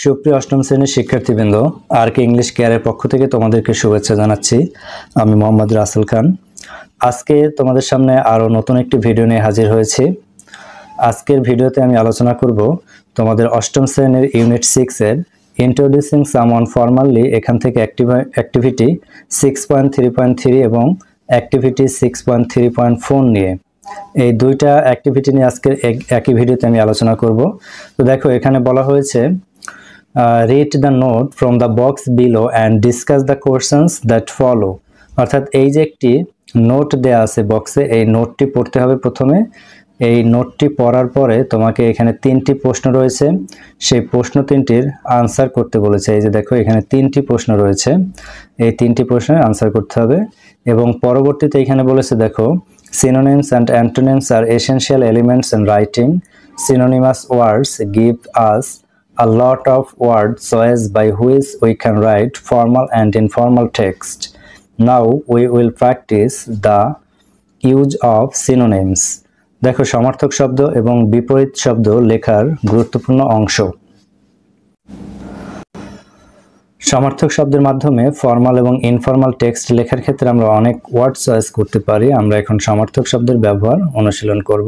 সুপ্রিয় অষ্টম শ্রেণীর শিক্ষার্থীবৃন্দ, আরকে ইংলিশ কেয়ারের পক্ষ থেকে তোমাদেরকে শুভেচ্ছা জানাচ্ছি। আমি মোহাম্মদ রাসেল খান। আজকে তোমাদের সামনে আরও নতুন একটি ভিডিও নিয়ে হাজির হয়েছি। আজকের ভিডিওতে আমি আলোচনা করব তোমাদের অষ্টম শ্রেণীর ইউনিট 6 এর ইন্ট্রোডিউসিং সামওয়ান ফর্মালি এখান থেকে অ্যাক্টিভিটি 6.3.3 এবং অ্যাক্টিভিটি 6.3.4 নিয়ে। এই দুইটা অ্যাক্টিভিটি নিয়ে আজকের একই ভিডিওতে আমি আলোচনা করব। তো দেখো, এখানে বলা হয়েছে read the note from the box below and discuss the questions that follow। অর্থাৎ এই যে একটি নোট দেয়া আছে বক্সে, এই নোটটি পড়তে হবে প্রথমে। এই নোটটি পড়ার পরে তোমাকে এখানে তিনটি প্রশ্ন রয়েছে, সেই প্রশ্ন তিনটির আনসার করতে বলেছে। এই যে দেখো, এখানে তিনটি প্রশ্ন রয়েছে, এই তিনটি প্রশ্নের আনসার করতে হবে। এবং পরবর্তীতে এখানে বলেছে দেখো, synonyms and antonyms are essential elements in writing. Synonymous words give us a lot of word choice by which we can write formal and informal text. Now we will practice the use of synonyms. দেখো, সমার্থক শব্দ এবং বিপরীত শব্দ লেখার গুরুত্বপূর্ণ অংশ। সমার্থক শব্দের মাধ্যমে ফর্মাল এবং ইনফর্মাল টেক্সট লেখার ক্ষেত্রে আমরা অনেক ওয়ার্ড চয়েস করতে পারি। আমরা এখন সমার্থক শব্দের ব্যবহার অনুশীলন করব।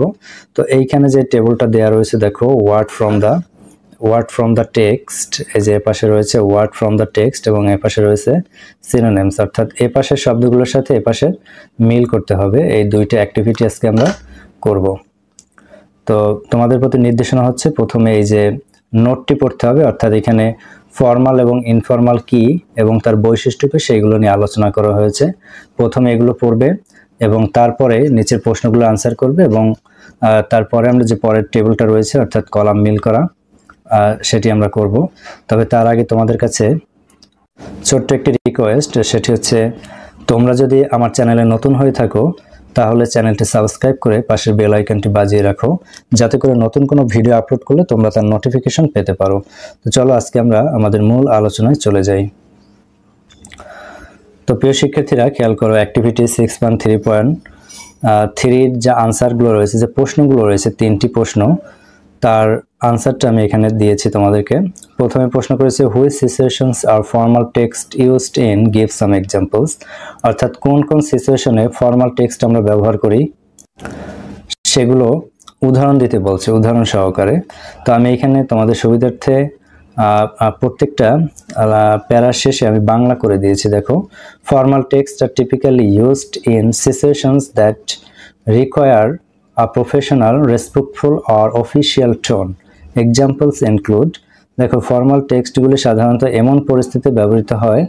তো এইখানে যে টেবিলটা দেওয়া রয়েছে দেখো, ওয়ার্ড ফ্রম দ্য টেক্সট, এই যে এপাশে রয়েছে ওয়ার্ড ফ্রম দ্য টেক্সট এবং এপাশে রয়েছে সিনোনিমস, অর্থাৎ এপাশের শব্দগুলোর সাথে এপাশের মিল করতে হবে। এই দুইটা অ্যাক্টিভিটি আজকে আমরা করব। তো তোমাদের প্রতি নির্দেশনা হচ্ছে, প্রথমে এই যে নোটটি পড়তে হবে, অর্থাৎ এখানে ফর্মাল এবং ইনফর্মাল কি এবং তার বৈশিষ্ট্যকে সেইগুলো নিয়ে আলোচনা করা হয়েছে। প্রথমে এগুলো পড়বে এবং তারপরে নিচের প্রশ্নগুলো আনসার করবে এবং তারপরে আমরা যে পরের টেবিলটা রয়েছে অর্থাৎ কলাম মিল করা, সেটি আমরা করব। তবে তার আগে তোমাদের কাছে ছোট্ট একটি রিকোয়েস্ট, সেটি হচ্ছে তোমরা যদি আমার চ্যানেলে নতুন হয়ে থাকো তাহলে চ্যানেলটি সাবস্ক্রাইব করে পাশের বেল আইকনটি বাজিয়ে রাখো, যাতে করে নতুন কোনো ভিডিও আপলোড করলে তোমরা তার নোটিফিকেশন পেতে পারো। তো চলো আজকে আমরা আমাদের মূল আলোচনায় চলে যাই। তো প্রিয় শিক্ষার্থীরা, খেয়াল করো, অ্যাক্টিভিটি 6.3.3 যে আনসারগুলো রয়েছে, যে প্রশ্নগুলো রয়েছে, তিনটি প্রশ্ন, তার আনসারটা আমি এখানে দিয়েছি তোমাদেরকে। প্রথমে প্রশ্ন করেছে, which situations are formal text used in, give some examples. অর্থাৎ কোন কোন সিচুয়েশনে ফর্মাল টেক্সট আমরা ব্যবহার করি সেগুলো উদাহরণ দিতে বলছে, উদাহরণ সহকারে। তো আমি এখানে তোমাদের সুবিধার্থে প্রত্যেকটা প্যারার শেষে আমি বাংলা করে দিয়েছি। দেখো, formal text R typically used in situations that require a professional, respectful or official tone. Examples include, দেখো, ফর্মাল টেক্সটগুলি সাধারণত এমন পরিস্থিতিতে ব্যবহৃত হয়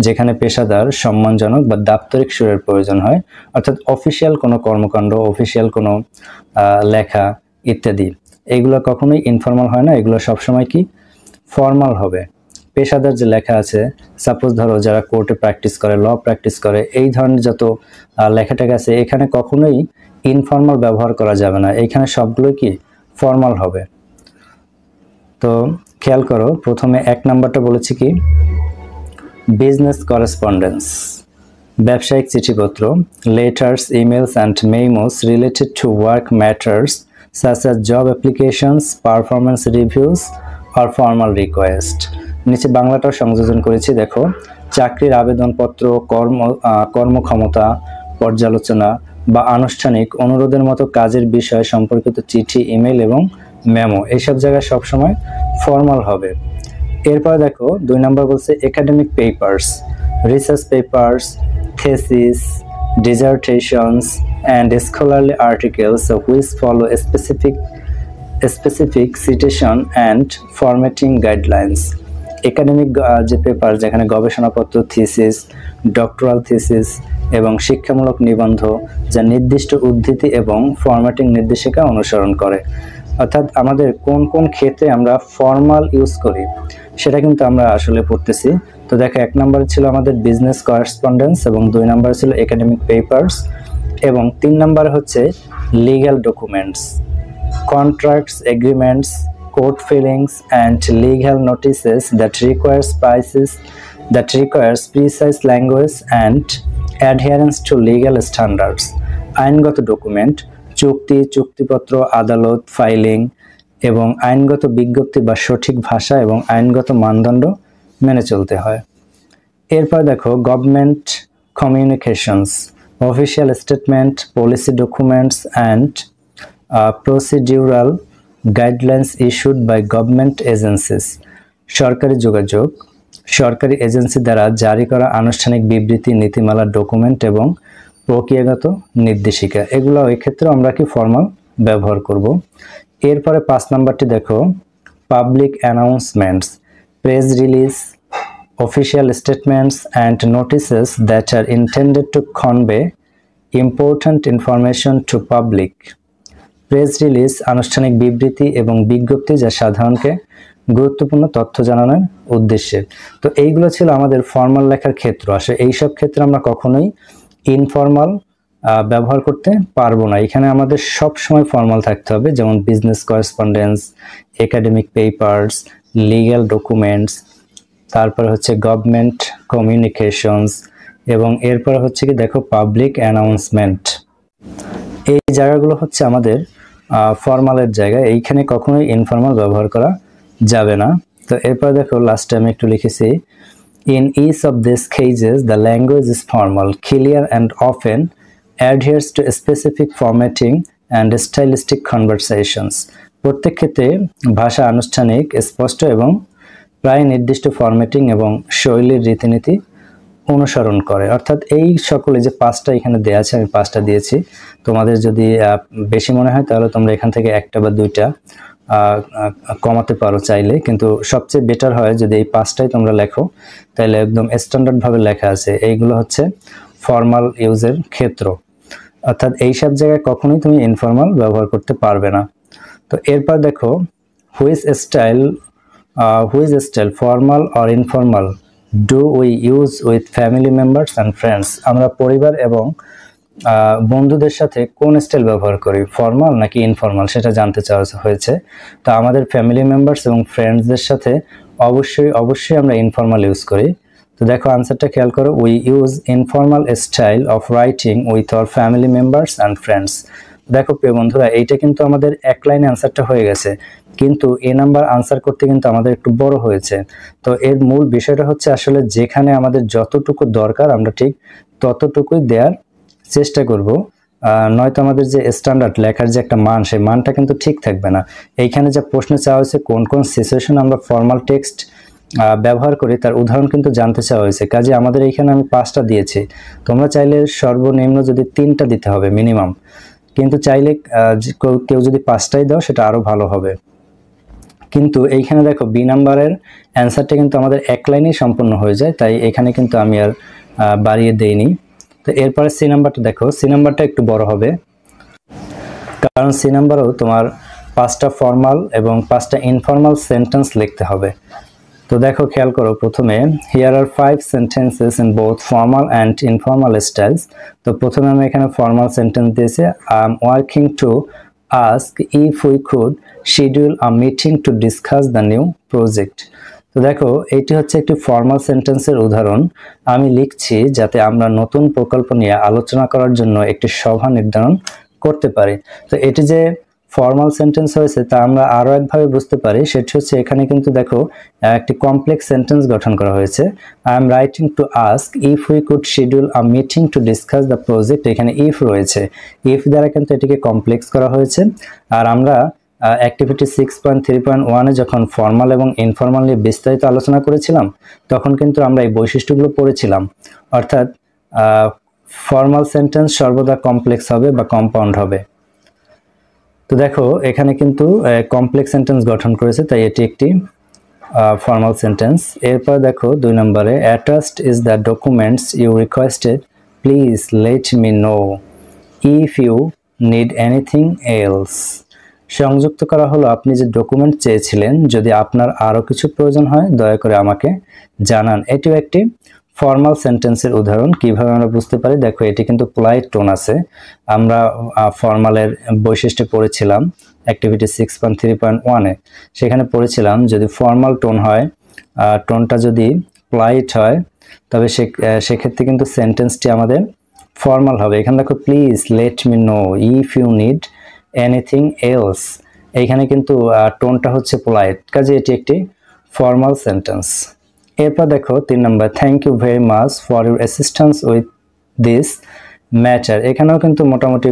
যেখানে পেশাদার, সম্মানজনক বা দাপ্তরিক সুরের প্রয়োজন হয়, অর্থাৎ অফিসিয়াল কোনো কর্মকাণ্ড, অফিসিয়াল কোনো লেখা ইত্যাদি। এগুলো কখনোই ইনফর্মাল হয় না, এগুলো সবসময় কি ফর্মাল হবে। পেশাদার যে লেখা আছে, সাপোজ ধরো যারা কোর্টে প্র্যাকটিস করে, ল প্র্যাকটিস করে, এই ধরনের যত লেখাটাকে আছে, এখানে কখনোই ইনফর্মাল ব্যবহার করা যাবে না, এইখানে সবগুলো কি ফর্মাল হবে। তো খেয়াল করো, প্রথমে এক নাম্বারটা বলেছি কি, বিজনেস করেসপন্ডেন্স, ব্যবসায়িক চিঠিপত্র, letters, emails and memos related to work matters such as job applications, performance reviews or formal request. নিচে বাংলাটাও সংযোজন করেছি। দেখো, চাকরির আবেদনপত্র, কর্মক্ষমতা পর্যালোচনা বা আনুষ্ঠানিক অনুরোধের মতো কাজের বিষয় সম্পর্কিত চিঠি, ইমেল এবং মেমো, এইসব জায়গায় সবসময় ফর্মাল হবে। এরপরে দেখো, 2 নম্বর বলছে academic papers, research papers, thesis, dissertations and scholarly articles which follow specific citation and formatting guidelines. Academic যে পেপার, যেখানে গবেষণাপত্র, থিসিস, ডক্টরাল থিসিস এবং শিক্ষামূলক নিবন্ধ, যা নির্দিষ্ট উদ্ধৃতি এবং ফরম্যাটিং নির্দেশিকা অনুসরণ করে। অর্থাৎ আমাদের কোন কোন ক্ষেত্রে আমরা ফর্মাল ইউজ করি সেটা কিন্তু আমরা আসলে পড়তেছি। তো দেখো, 1 নম্বরে ছিল আমাদের বিজনেস করেসপন্ডেন্স এবং 2 নম্বরে ছিল একাডেমিক পেপার্স এবং 3 নম্বরে হচ্ছে legal documents, contracts, agreements, court fillings and legal notices that requires precise language and adherence to legal standards. আইনগত ডকুমেন্ট, চুক্তি, চুক্তিপত্র, আদালত, ফাইলিং, এবং আইনগত বিজ্ঞপ্তি বা সঠিক ভাষা এবং আইনগত মানদণ্ড মেনে চলতে হয়। এরপর দেখো government communications, official statement, policy documents and procedural guidelines issued by government agencies. সরকারি যোগাযোগ, সরকারি এজেন্সি দ্বারা জারি করা আনুষ্ঠানিক বিবৃতি, নীতিমালা, ডকুমেন্ট এবং প্রক্রিয়াগত নির্দেশিকা, এগুলো এই ক্ষেত্রে আমরা কি ফর্মাল ব্যবহার করব। এরপরে 5 নাম্বারটি দেখো public announcements, press release, official statements and notices that are intended to convey important information to public. Press release আনুষ্ঠানিক বিবৃতি এবং বিজ্ঞপ্তি যা সাধারণকে গুরুত্বপূর্ণ তথ্য জানানোর উদ্দেশ্যে। তো এইগুলো ছিল আমাদের ফর্মাল লেখার ক্ষেত্র। আসলে এইসব ক্ষেত্রে আমরা কখনোই ইনফর্মাল ব্যবহার করতে পারবো না। এখানে আমাদের সব সময় ফর্মাল থাকতে হবে, যেমন business correspondence, academic papers, legal documents, তারপর হচ্ছে গভর্নমেন্ট কমিউনিকেশনস এবং এরপর হচ্ছে কি দেখো পাবলিক অ্যানাউন্সমেন্ট। এই জায়গাগুলো হচ্ছে আমাদের ফর্মালের জায়গা, এইখানে কখনোই ইনফর্মাল ব্যবহার করা যাবে না। তো এরপর দেখো লাস্টে আমি একটু লিখেছি, in each of this cases the language is formal, clear and often adheres to specific formatting and stylistic conversations. প্রত্যেক ক্ষেত্রে ভাষা আনুষ্ঠানিক, স্পষ্ট এবং প্রায় নির্দিষ্ট ফরম্যাটিং এবং শৈলীর রীতিনীতি অনুসরণ করে। অর্থাৎ এই সকলে যে 5টা এখানে দেওয়া আছে, আমি 5টা দিয়েছি। তোমাদের যদি বেশি মনে হয় তাহলে তোমরা এখান থেকে 1টা বা 2টা কমাতে পারো চাইলে, কিন্তু সবচেয়ে বেটার হয় যদি এই 5টাই তোমরা লেখো, তাহলে একদম স্ট্যান্ডার্ড ভাবে লেখা আছে। এইগুলো হচ্ছে ফর্মাল ইউজের ক্ষেত্র, অর্থাৎ এইসব জায়গায় কখনোই তুমি ইনফর্মাল ব্যবহার করতে পারবে না। তো এরপর দেখো which style formal or informal do we use with family members and friends. আমরা পরিবার এবং বন্ধুদের সাথে কোন স্টাইল ব্যবহার করি, ফর্মাল নাকি ইনফর্মাল, সেটা জানতে চাওয়া হয়েছে। তো আমাদের ফ্যামিলি মেম্বার্স এবং ফ্রেন্ডসদের সাথে অবশ্যই আমরা ইনফর্মাল ইউজ করি। তো দেখো আনসারটা খেয়াল করো, we use informal style of writing with our family members and friends. দেখো প্রিয় বন্ধুরা, এইটা কিন্তু আমাদের এক লাইনে আনসারটা হয়ে গেছে, কিন্তু এ নাম্বার আনসার করতে কিন্তু আমাদের একটু বড় হয়েছে। তো এর মূল বিষয়টা হচ্ছে আসলে যেখানে আমাদের যতটুকু দরকার আমরা ঠিক ততটুকুই দেওয়ার চেষ্টা করব, নয়তো আমাদের যে স্ট্যান্ডার্ড লেখার যে একটা মান, সেই মানটা কিন্তু ঠিক থাকবে না। এইখানে যে প্রশ্ন চাওয়া হয়েছে কোন কোন সিচুয়েশন আমরা ফর্মাল টেক্সট ব্যবহার করি তার উদাহরণ কিন্তু জানতে চাওয়া হয়েছে। কাজে আমাদের এইখানে আমি 5টা দিয়েছি, তোমরা চাইলে সর্বনিম্ন যদি 3টা দিতে হবে মিনিমাম, কিন্তু চাইলে কেউ যদি 5টাই দাও সেটা আরো ভালো হবে। কিন্তু এইখানে দেখো বি নাম্বারের অ্যান্সারটা কিন্তু আমাদের এক লাইনেই সম্পূর্ণ হয়ে যায়, তাই এখানে কিন্তু আমি আর বাড়িয়ে দেইনি। তো এরপরে সি নাম্বারটা দেখো, সি নাম্বারটা একটু বড় হবে, কারণ সি নাম্বারেও তোমার 5টা ফর্মাল এবং 5টা ইনফর্মাল সেন্টেন্স লিখতে হবে। তো দেখো খেয়াল করো, প্রথমে here are 5 sentences in both formal and informal styles. তো প্রথমে আমি এখানে ফর্মাল সেন্টেন্স দিয়েছি, I am working to ask if we could schedule a meeting to discuss the new project. তো দেখো এটি হচ্ছে একটি ফর্মাল সেন্টেন্সের উদাহরণ, আমি লিখছি যাতে আমরা নতুন প্রকল্প নিয়ে আলোচনা করার জন্য একটি সভা নির্ধারণ করতে পারি। তো এটি যে ফর্মাল সেন্টেন্স হয়েছে তা আমরা আরো একভাবে বুঝতে পারি, সেটি হচ্ছে এখানে কিন্তু দেখো একটি কমপ্লেক্স সেন্টেন্স গঠন করা হয়েছে। I am writing to ask if we could schedule a meeting to discuss the project, এখানে ইফ রয়েছে, ইফ দ্বারা কিন্তু এটিকে কমপ্লেক্স করা হয়েছে। আর আমরা অ্যাক্টিভিটি 6.3.1 যখন ফর্মাল এবং ইনফর্মাল নিয়ে বিস্তারিত আলোচনা করেছিলাম তখন কিন্তু আমরা এই বৈশিষ্ট্যগুলো পড়েছিলাম, অর্থাৎ ফর্মাল সেন্টেন্স সর্বদা কমপ্লেক্স হবে বা কম্পাউন্ড হবে। তো দেখো এখানে কিন্তু কমপ্লেক্স সেন্টেন্স গঠন করেছে, তাই এটি একটি ফর্মাল সেন্টেন্স। এরপর দেখো 2 নম্বরে, attached is the documents you requested, please let me know if you need anything else. সংযুক্ত করা হলো আপনি যে ডকুমেন্ট চেয়েছিলেন, যদি আপনার আরো কিছু প্রয়োজন হয় দয়া করে আমাকে জানান। এটিও একটি ফর্মাল সেন্টেন্সের উদাহরণ। কিভাবে আমরা বুঝতে পারি, দেখো এটি কিন্তু পোলাইট টোন আছে, আমরা ফর্মালের বৈশিষ্ট্য পড়েছিলাম অ্যাক্টিভিটি 6.3.1 সেখানে পড়েছিলাম যদি ফর্মাল টোন হয়, টোনটা যদি পোলাইট হয় তবে সেক্ষেত্রে কিন্তু সেন্টেন্সটি আমাদের ফর্মাল হবে। এখানে দেখো please let me know if you need anything else, এইখানে কিন্তু টোনটা হচ্ছে পোলাইট, কাজে এটি একটি ফর্মাল সেন্টেন্স। এরপর দেখো 3 নম্বর, thank you very much for your assistance with this matter. এখানেও কিন্তু মোটামুটি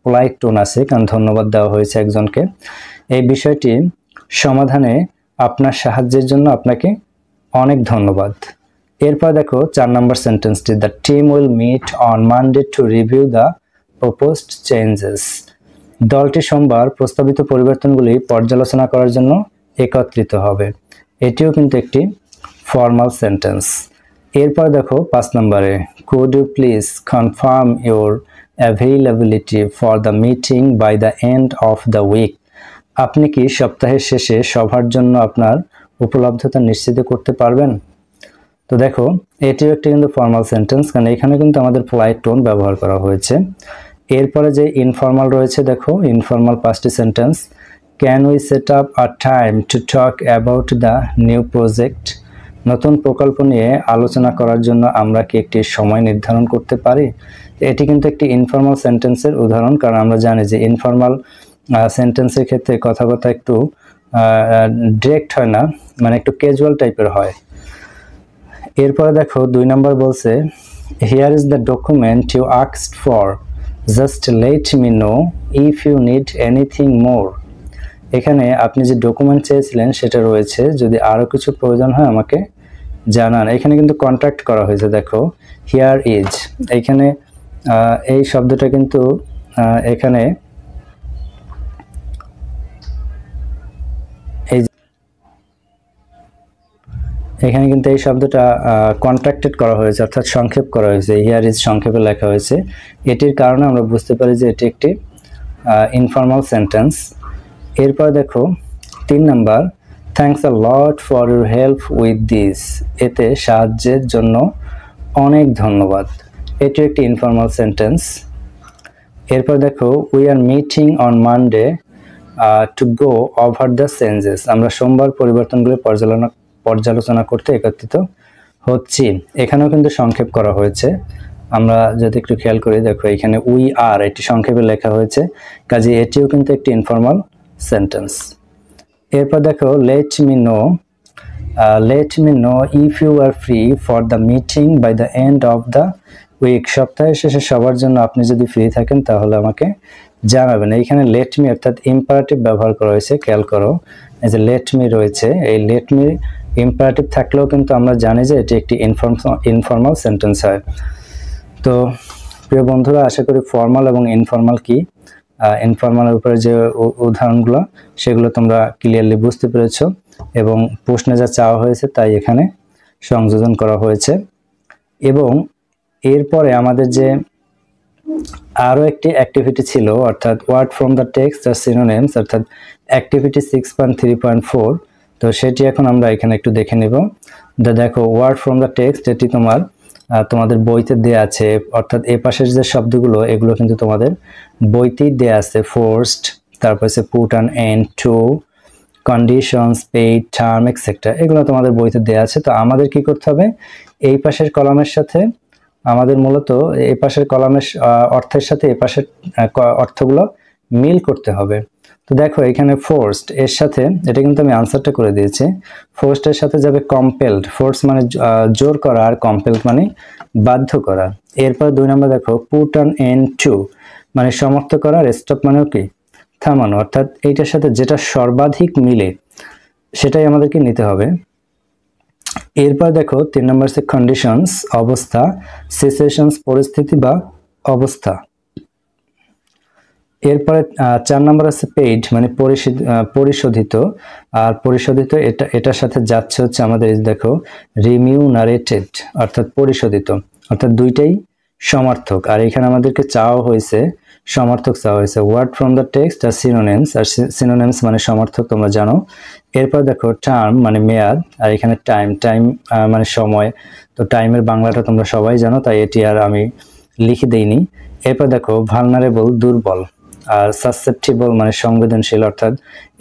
পোলাইট টোন আছে, কারণ ধন্যবাদ দেওয়া হয়েছে একজনকে। এই বিষয়টি সমাধানে আপনার সাহায্যের জন্য আপনাকে অনেক ধন্যবাদ। এরপর দেখো 4 নম্বর সেন্টেন্সটি, the team will meet on Monday to review the proposed changes. দলটি সোমবার প্রস্তাবিত পরিবর্তনগুলি পর্যালোচনা করার জন্য একত্রিত হবে। এটিও কিন্তু একটি ফর্মাল সেন্টেন্স। এরপর দেখো 5 নম্বরে, could you please confirm your availability for the meeting by the end of the week. আপনি কি সপ্তাহের শেষে সভার জন্য আপনার উপলব্ধতা নিশ্চিত করতে পারবেন? তো দেখো এটিও একটি কিন্তু ফর্মাল সেন্টেন্স, কারণ এখানে কিন্তু আমাদের পোলাইট টোন ব্যবহার করা হয়েছে। এরপরে যে ইনফর্মাল রয়েছে, দেখো informal past sentence, can we set up a time to talk about the new project. নতুন প্রকল্প নিয়ে আলোচনা করার জন্য আমরা কি একটি সময় নির্ধারণ করতে পারি? এটি কিন্তু একটি ইনফর্মাল সেন্টেন্সের উদাহরণ, কারণ আমরা জানি যে ইনফর্মাল সেন্টেন্সের ক্ষেত্রে কথা একটু ডিরেক্ট হয় না, মানে একটু ক্যাজুয়াল টাইপের হয়। এরপরে দেখো 2 নম্বর বলছে, here is the document you asked for, just let me know if you need anything more. এখানে আপনি যে ডকুমেন্ট চেয়েছিলেন সেটা রয়েছে, যদি আরও কিছু প্রয়োজন হয় আমাকে জানান। এখানে কিন্তু কন্ট্যাক্ট করা হয়েছে, দেখো হিয়ার ইজ, এইখানে এই শব্দটা কিন্তু এখানে এখানে কিন্তু এই শব্দটা কন্ট্রাক্টেড করা হয়েছে, অর্থাৎ সংক্ষেপ করা হয়েছে, হিয়ার ইজ সংক্ষেপে লেখা হয়েছে। এটির কারণে আমরা বুঝতে পারি যে এটি একটি ইনফর্মাল সেন্টেন্স। এরপর দেখো 3 number, thanks a lot for your help with this. এতে সাহায্যের জন্য অনেক ধন্যবাদ। এটি একটি ইনফর্মাল সেন্টেন্স। এরপর দেখো, we are meeting on Monday to go over the changes. আমরা সোমবার পরিবর্তনগুলো পর্যালোচনা করতে একত্রিত হচ্ছি। এখানেও কিন্তু সংক্ষেপ করা হয়েছে, আমরা যদি একটু খেয়াল করি, দেখো এখানে উই আর, এটি সংক্ষেপে লেখা হয়েছে, কাজে এটিও কিন্তু একটি ইনফর্মাল সেন্টেন্স। এরপর দেখো, let me know if you are free for the meeting by the end of the week. সপ্তাহের শেষে সবার জন্য আপনি যদি ফ্রি থাকেন তাহলে আমাকে জানাবেন। এইখানে লেট মি অর্থাৎ ইম্পারেটিভ ব্যবহার করা হয়েছে, খেয়াল করো, এই যে লেট মি রয়েছে, এই লেট মি ইম্পারেটিভ থাকলেও কিন্তু আমরা জানি যে এটি একটি ইনফর্মাল সেন্টেন্স হয়। তো প্রিয় বন্ধুরা, আশা করি ফর্মাল এবং ইনফর্মাল কি, ইনফর্মালের উপরে যে উদাহরণগুলো সেগুলো তোমরা ক্লিয়ারলি বুঝতে পেরেছো, এবং প্রশ্নে যা চাওয়া হয়েছে তাই এখানে সংযোজন করা হয়েছে। এবং এরপরে আমাদের যে আরও একটি অ্যাক্টিভিটি ছিল, অর্থাৎ word from the text R synonyms, অর্থাৎ অ্যাক্টিভিটি 6.3.4। তো সেটি এখন আমরা এখানে একটু দেখে নিব। দেখো, ওয়ার্ড ফ্রম দ্য টেক্সট, এটি তোমাদের বইতে দেয়া আছে, অর্থাৎ এ পাশের যে শব্দগুলো এগুলো কিন্তু তোমাদের বইতেই দেয়া আছে। ফোর্সড, তারপর হচ্ছে put an end to, conditions, paid, term, etcetera, এগুলো তোমাদের বইতে দেয়া আছে। তো আমাদের কি করতে হবে, এই পাশের কলামের সাথে আমাদের মূলত এই পাশের কলামের অর্থের সাথে এই পাশের অর্থগুলো মিল করতে হবে। তো দেখো এখানে ফোর্সড এর সাথে, এটা কিন্তু আমি আনসারটা করে দিয়েছি, ফোর্সড এর সাথে যাবে কম্পেলড। ফোর্স মানে জোর করা, আর কম্পেলড মানে বাধ্য করা। এরপর 2 নম্বর দেখো, পুট অ্যান এন্ড টু মানে সমাপ্ত করা, আর স্টপ মানেও কি, থামানো। অর্থাৎ এইটার সাথে যেটা সর্বাধিক মিলে সেটাই আমাদেরকে নিতে হবে। এরপর দেখো 3 নম্বর হচ্ছে কন্ডিশনস, অবস্থা, সিচুয়েশনস, পরিস্থিতি বা অবস্থা। এরপরে 4 নম্বর আছে পেইড মানে পরিশোধিত, আর পরিশোধিত এটার সাথে যাচ্ছে হচ্ছে আমাদের, দেখো রিমিউনারেটেড অর্থাৎ পরিশোধিত, অর্থাৎ দুইটাই সমার্থক। আর এখানে আমাদেরকে চাওয়া হয়েছে, সমার্থক চাওয়া হয়েছে, word from the text R synonyms, আর সিনোনিমস মানে সমার্থক তোমরা জানো। এরপর দেখো টার্ম মানে মেয়াদ, আর এখানে টাইম মানে সময়। তো টাইমের বাংলাটা তোমরা সবাই জানো, তাই এটি আর আমি লিখে দেইনি। এরপর দেখো ভালনারেবল দুর্বল, আর সাসসেপ্টিবল মানে সংবেদনশীল, অর্থাৎ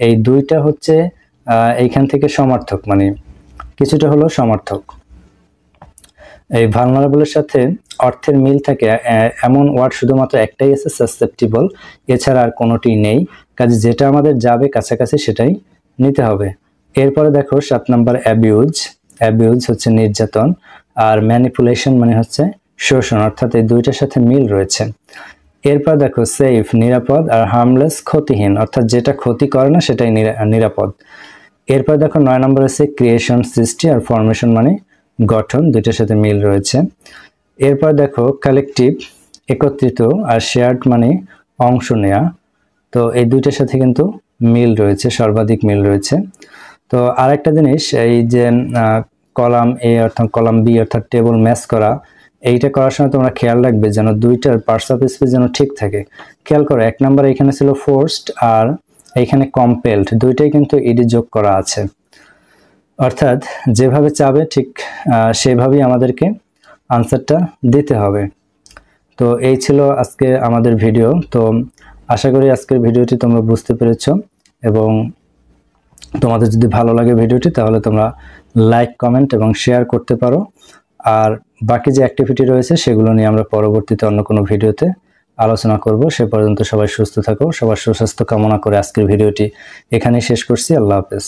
এই দুইটা হচ্ছে এইখান থেকে সমার্থক, মানে কিছুটা হলো সমার্থক। এই ভালনারেবলের সাথে অর্থের মিল থাকে এমন ওয়ার্ড শুধুমাত্র একটাই আছে, সাসসেপ্টিবল, এছাড়া আর কোনোটি নেই। কাজে যেটা আমাদের যাবে কাছাকাছি সেটাই নিতে হবে। এরপরে দেখো 7 নাম্বার অ্যাবিউজ। অ্যাবিউজ হচ্ছে নির্যাতন, আর ম্যানিপুলেশন মানে হচ্ছে শোষণ, অর্থাৎ এই দুইটার সাথে মিল রয়েছে। এরপর দেখো সেফ নিরাপদ, আর হার্মলেস ক্ষতিহীন, অর্থাৎ যেটা ক্ষতি করে না সেটাই নিরাপদ। এরপর দেখো 9 নম্বর আছে ক্রিয়েশন সৃষ্টি, আর ফরমেশন মানে গঠন, দুইটার সাথে মিল রয়েছে। এরপর দেখো কালেকটিভ একত্রিত, আর শেয়ার্ড মানে অংশ নেয়া, তো এই দুইটার সাথে কিন্তু মিল রয়েছে, সর্বাধিক মিল রয়েছে। তো আরেকটা জিনিস, এই যে কলাম এ অর্থাৎ কলাম বি অর্থাৎ টেবিল ম্যাচ করা, এইটা করার সময় তোমরা খেয়াল রাখবে যেন দুইটার পার্টস অফ স্পিচ যেন ঠিক থাকে। খেয়াল করো 1 নাম্বার এখানে ছিল ফোর্সড, আর এইখানে কম্পেলড, দুইটাই কিন্তু ইডি যোগ করা আছে, অর্থাৎ যেভাবে চাবে ঠিক সেভাবেই আমাদেরকে আনসারটা দিতে হবে। তো এই ছিল আজকে আমাদের ভিডিও। তো আশা করি আজকের ভিডিওটি তোমরা বুঝতে পেরেছো, এবং তোমাদের যদি ভালো লাগে ভিডিওটি তাহলে তোমরা লাইক, কমেন্ট এবং শেয়ার করতে পারো। আর বাকি যে অ্যাক্টিভিটি রয়েছে সেগুলো নিয়ে আমরা পরবর্তীতে অন্য কোনো ভিডিওতে আলোচনা করব। সে পর্যন্ত সবাই সুস্থ থাকো, সবার সুস্বাস্থ্য কামনা করে আজকের ভিডিওটি এখানেই শেষ করছি। আল্লাহ হাফেজ।